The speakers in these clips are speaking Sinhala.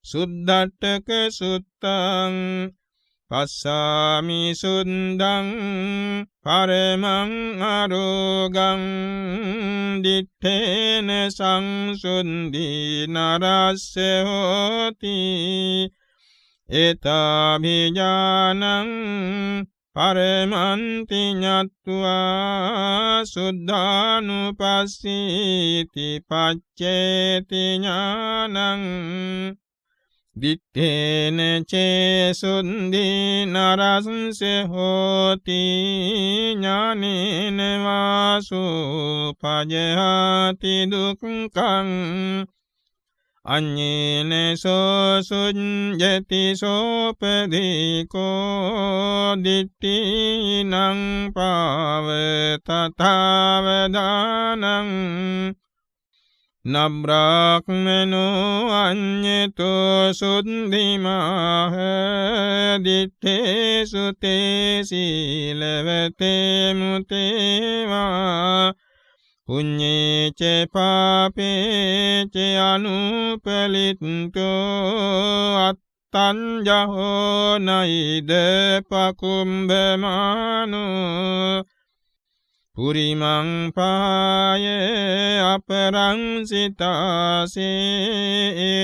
සුද්ධට්ඨක සුත්තං පස්සාමි සුද්ධං පරමං අරෝගං දිත්තේන සංසුද්ධි නරස්ස හෝති ඒතාභිජානං පරමන්ති ඤත්වා සුද්ධානුපස්සීති පච්චේති ඥානං දිත්තේන චේසුද්ධි නරස්ස හෝති ඥානේන වාසෝ පජහති දුක්ඛං අඤ්ඤේන සෝසුඤ්ජති සෝපදීකෝ දිට්ඨිනං පාවතතාවදානං නබ්‍රාහ්මනෝ අඤ්ඤතෝ සුද්ධිමාහ දිත්තේසු තේ සීලවතේ මුතේවා පුඤ්ඤේ ච පාපේ ච අනුපලිත්තෝ අත්තංජහෝ නයිද පකුම්බමානෝ පුරිමං පාය අපරං සිතාසේ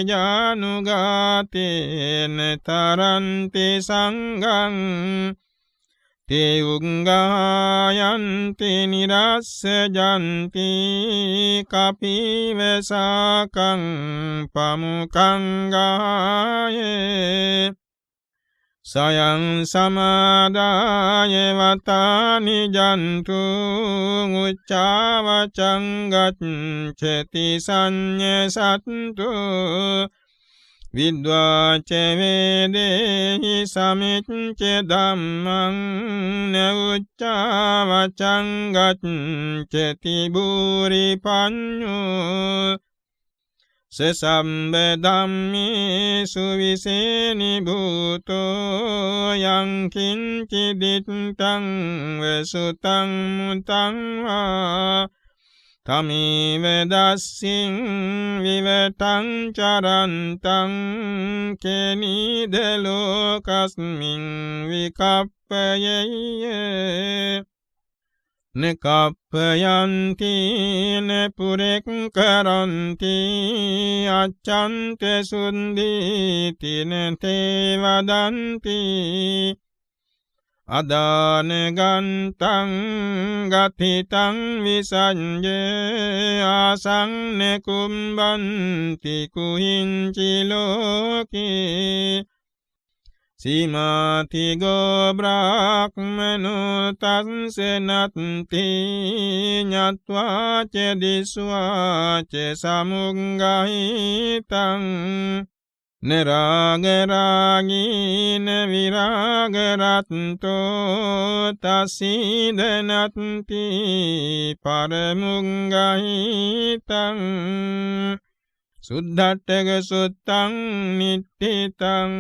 ජානුගාතේන තරන්ති සංඝං තේ උංගායන්ති නිරස්ස ජන්ති කපිවසාකං පමුකං ගායේ සයං සමාදාය වතානි ජන්තු උච්චාවචං ගච්ඡති සංඤ සත්තු විද්වාච වේදේහි සමිච්ඡ ධම්මං නඋච්චාවචං ගච්ඡති භූරි පඤ්ඤෝ සසම්බ ධම්මේසු විසේනි භූතෝ යං කිංචි දිත්තං වසුතං මුතං වා තමේව දස්සින් විවටං චරන්තං කෙනිද ලෝකස්මින් විකප්පයෙය්‍ය නකප්පයන්ති නපුරෙක්කරන්ති අච්ඡන්ත සුන්දීති නතේ වදන්ති අදාන ගන්තං ගතිතං විසඤ්ඤේ ආසං කුම්බන්ති කුහිංචි ලෝකේ සීමාති ගෝ බ්‍රාහ්මනෝ තස්සනත්ති ඤත්වා ච දිස්වා ච සමුංගහිතං නරාග රාගීන විරාග රත්තෝ තසීදනත්ති පරමුංගහිතං සුද්ධට්ඨක සුත්තං නිට්ඨිතං